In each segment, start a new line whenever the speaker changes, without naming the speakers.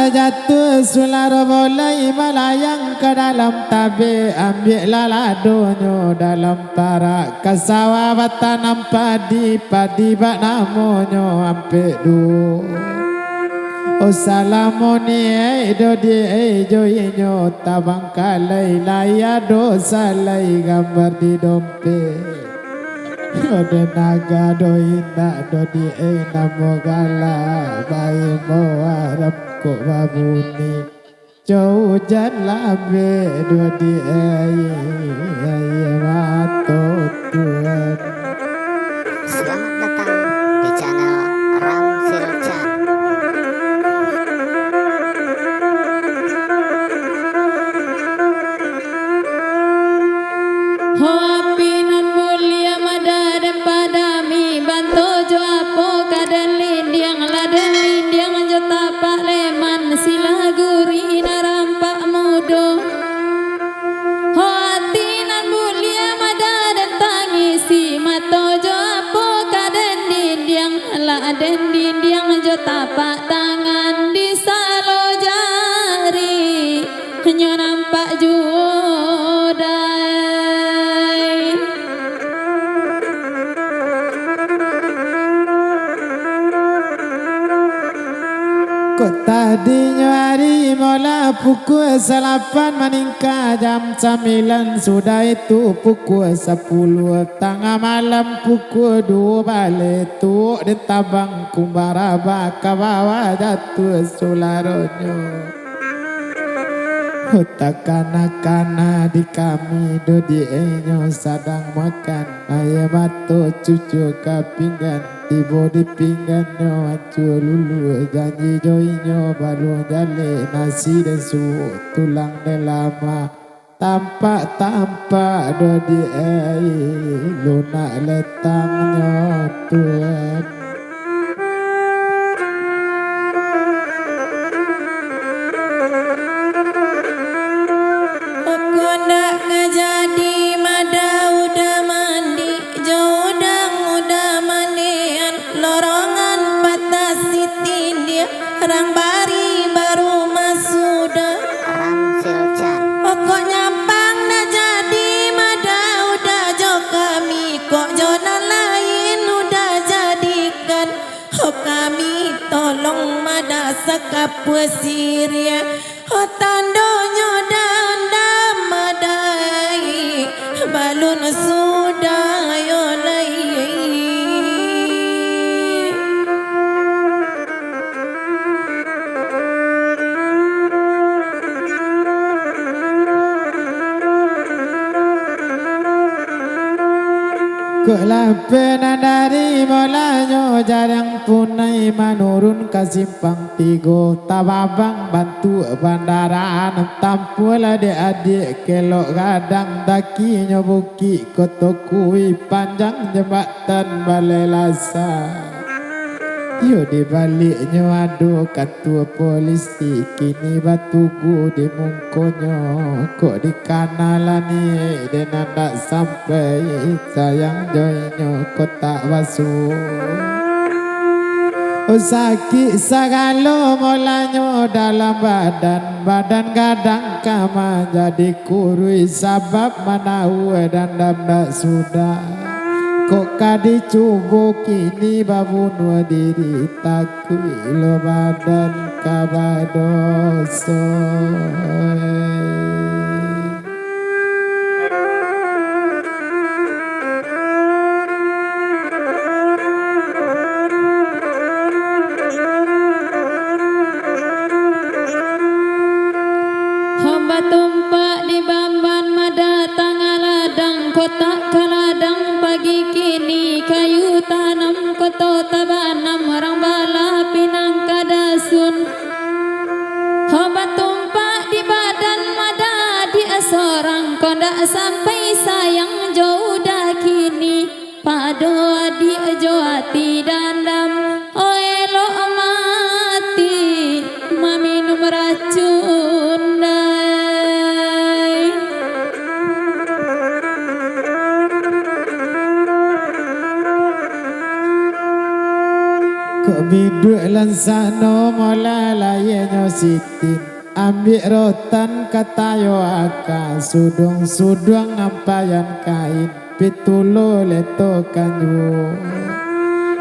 jatuh sular boleh melayang ke dalam tabi, ambillah ladonyo dalam tarak kesawah nampak di padi bak namonyo ampe du. O salamoni do di joinyo tabang kalai laya do salai gambar di dompet. Ode naga do indak do di namo gala bayi moarap ko babuni jauh labe do di mato Tuhan.
Selamat datang di channel Ram Silchan.
Hoapinan mulia madadem padami bantu jo apo kaden lindiang laden lindiang jo tapak leman sila guri narampak mudo. Hoatinan mulia madadem tangisi mato jo apo kaden lindiang laden lindiang jo tapak tangan di salo jari hanya nampak jodai.
Kok tadinya hari mula pukul 8 meningkat jam 9 sudah itu pukul 10 tengah malam pukul 2 balik tu di tabang kumbara baka bawa jatuh sularonyo. Hutak kana di kami do di enyo sadang makan ayam atau cucu kapinggan tibo di pinggannya acu lulu janji joinyo baru jale nasi desu tulang lama tampak do di lunak letangnya Tuhan.
Orang bari baru masuda
Ram Silchan.
Kok nyampang dah jadi mada udah jo kami kok jona lain udah jadikan. Kami tolong mada sekap siria tandonyo dan damadai balun sudah yo lai.
Kelapenan dari mulanya jarang punai menurun ke simpang tigo tababang bantu bandaraan tampul adik-adik kelok kadang dakinya buki kotokui panjang jembatan balai lasa. Yo di baliknya ado ketua polisi kini batugu di mungkonyo kok di kanalani dan nak sampai sayang joinyo kok tak basuh. Sakit segala mulanya dalam badan kadang kama jadi kurui sabab manau dan tak sudah. Kok kadi cubo kini babunwa diri takui lo badan kabadoso.
Hamba tumpak di bamban mada tangaladang kotak kaladang pagi kini kayu tanam koto tabanam orang bala pinang kadasun. Hamba tumpak di badan mada di seorang kondak sampai sayang jauh dah kini pado di jo hati dandam oh elok mati maminum racun dai.
Kok biduk lansano mola layenyo sitin ambil rotan katayo aka sudung-sudung ngampayan kain pitulo leto kanyu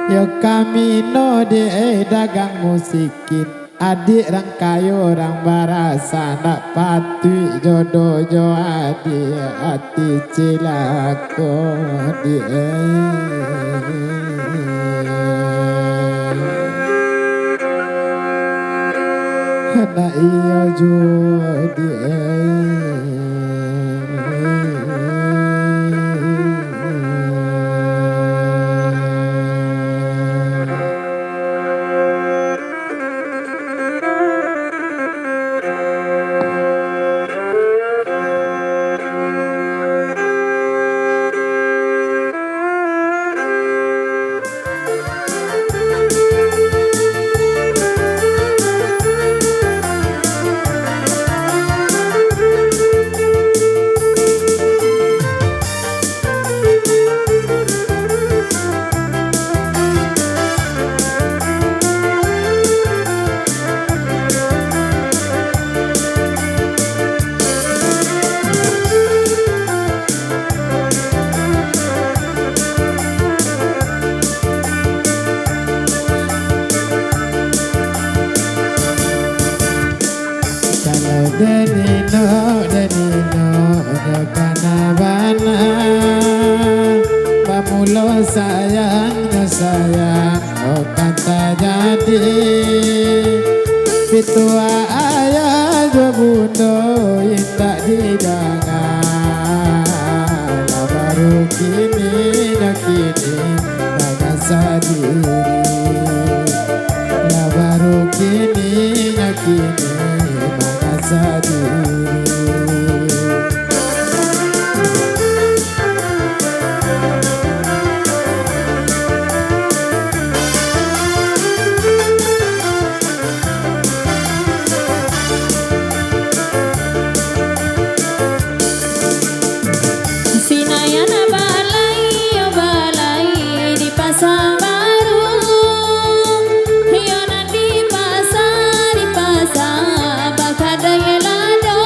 yo kami no di dagang musikin adik rangkayo orang barasa nak patu jodoh jo adik hati cilako di nak iyo jo di Denino, nyokana bana pamulo sayangnya sayang oh kata jadi pitua ayah jo bundo indak dijangan baru kini nakini nagasa diri baru kini nakini saduri
Sinayana balai di pasar baru Yona di pasar bakadaya lado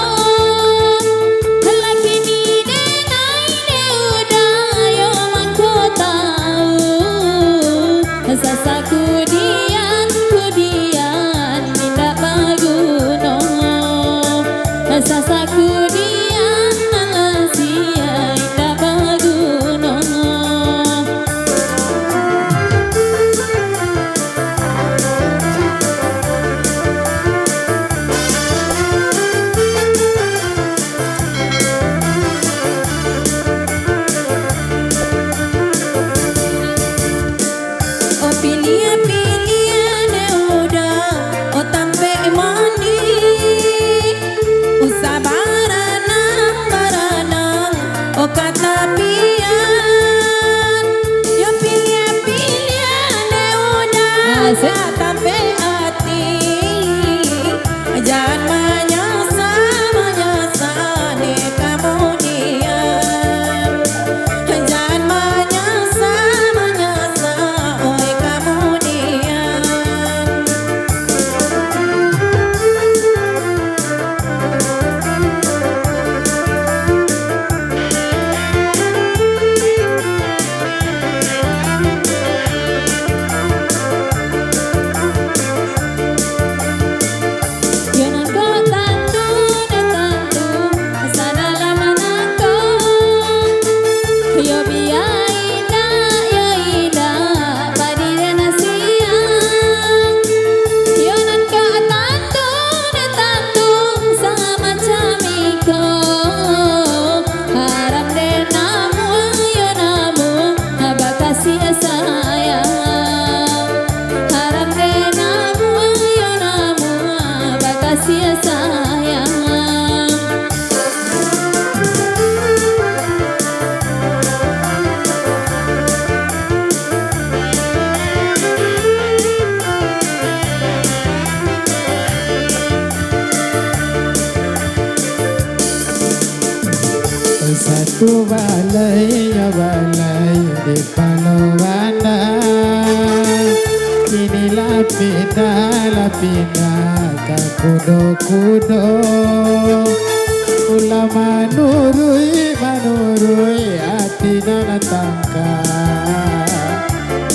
laki ni denai de udayo mangko tahu sasaku dian minda baguno sasaku dian alasia inda baguno Pilihan udah oh tampe mandi usah baranang oh kata pian yo pilihan udah tampe hati jangan menyasar di kemudian jangan menyasar oi kemudian
satu balai di Palembang inilah pina ka kudo ulama manurui atina natangka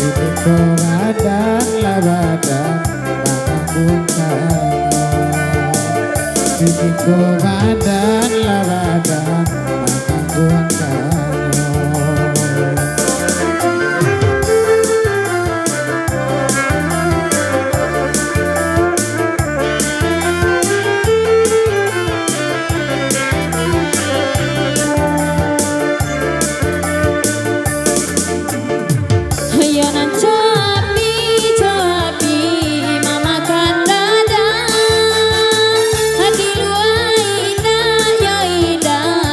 ini komadang labadang manganggung kanyo ini komadang labadang manganggung kanyo.
Mama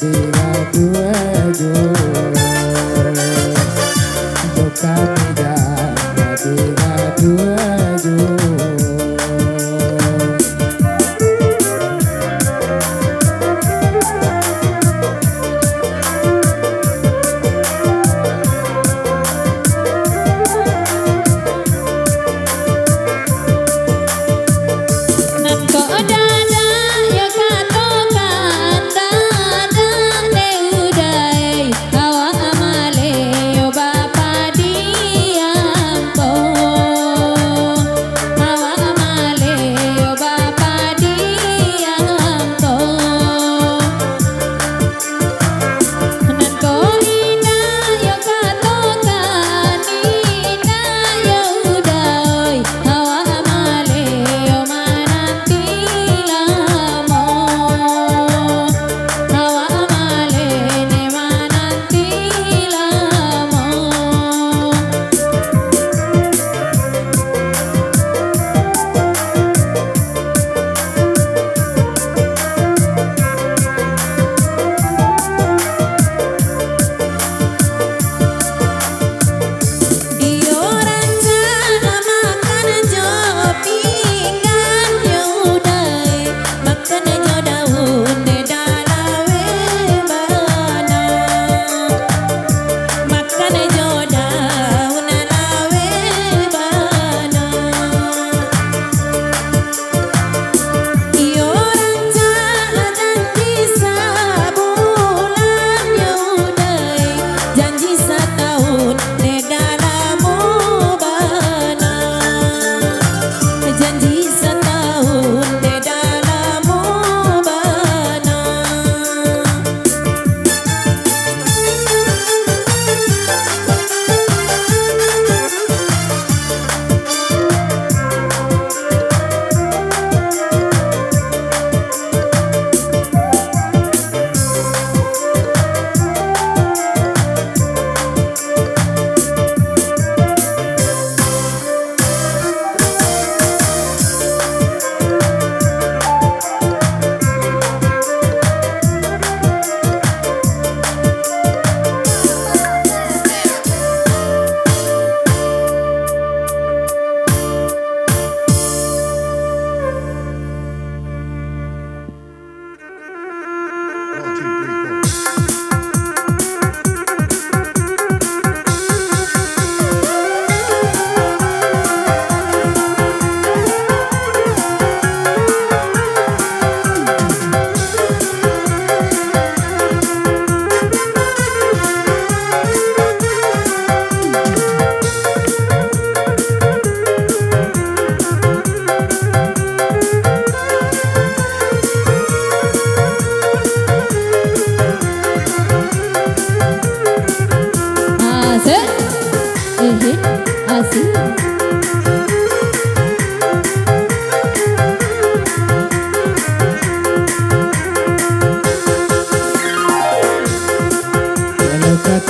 tiga dua jo kami jana tiga dua jo.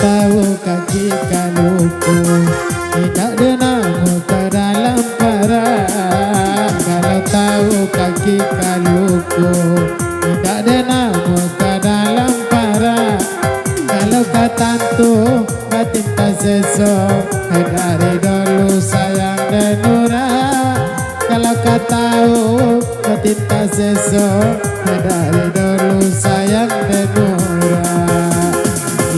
tahu kaki kaluku tidak denang ke dalam perang. Kalau tahu kaki kaluku tidak denang ke dalam perang. Kalau katantu katinta seso dari dulu sayang dan nurah. Kalau katahu katinta seso dari dulu sayang dan nurah.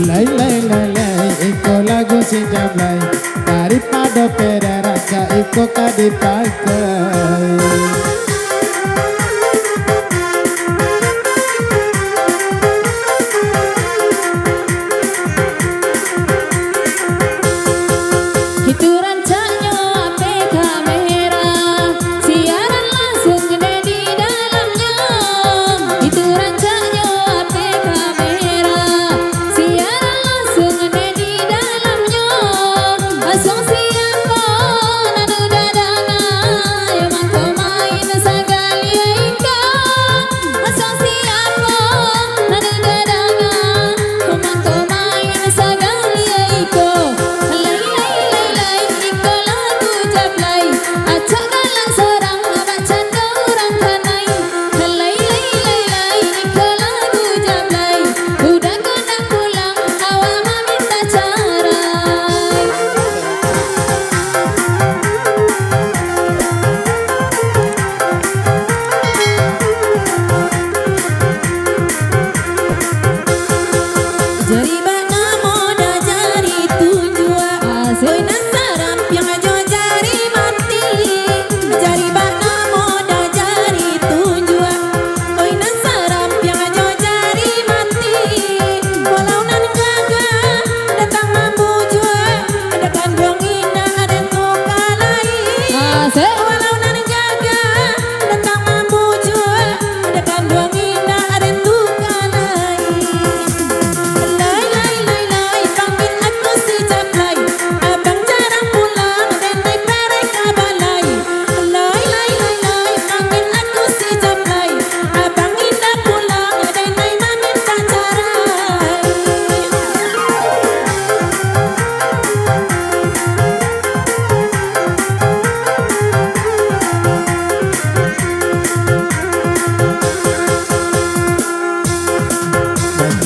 Lai lai lai lai, iko lagu si Jamlai daripada pera raja iko kadipakai.
Itu rancanya ape kamera, siaran langsung gede di dalamnya. Itu rancanya ape kamera, siaran langsung gede di dalamnya. Asong siapa nanu dadana, yang mangko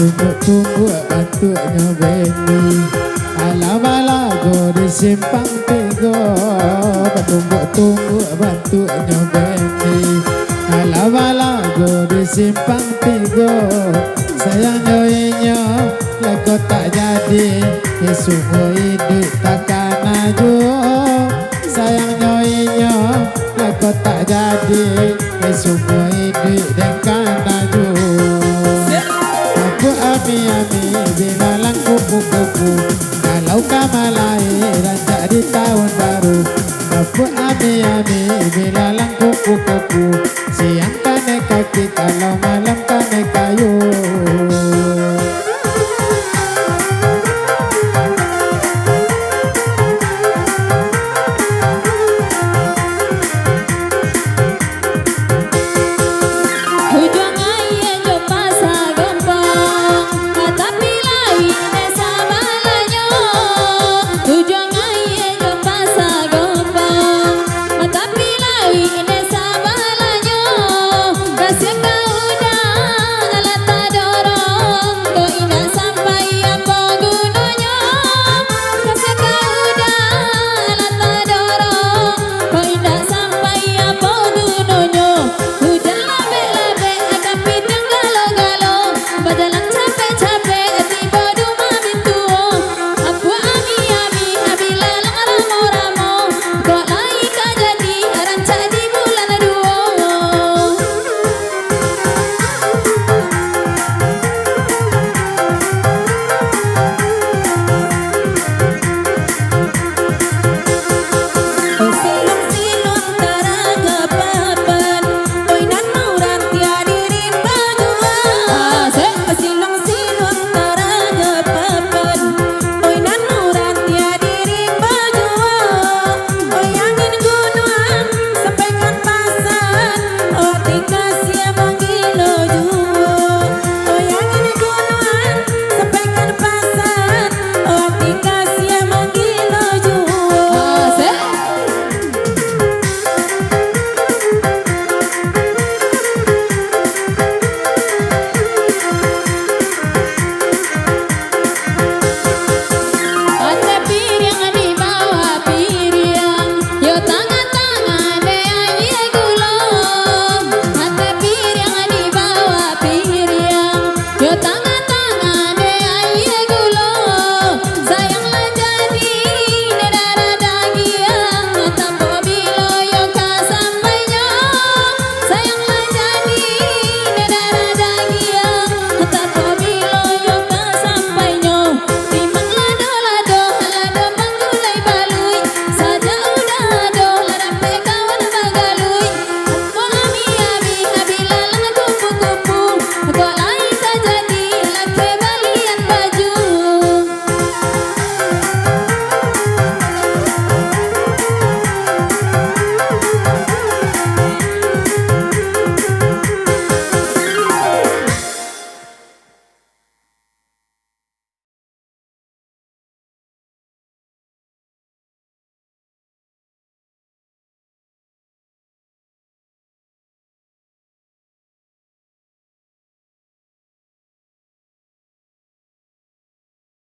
Tumbuk-tumbuk bantuknya Benny. Alam-alago di simpang tiga. Tumbuk-tumbuk bantuknya Benny. Alam-alago di simpang tiga. Sayang nyoinya lego tak jadi. Semua hidup takkan aju. Sayang nyoinya lego tak jadi. Semua hidup takkan aju. Aku ami-ami binalang kupu-kupu. Kalau kamalai rancak di tahun baru. Aku ami-ami binalang kupu-kupu. Siang kane kaki kalau malam kane kayu.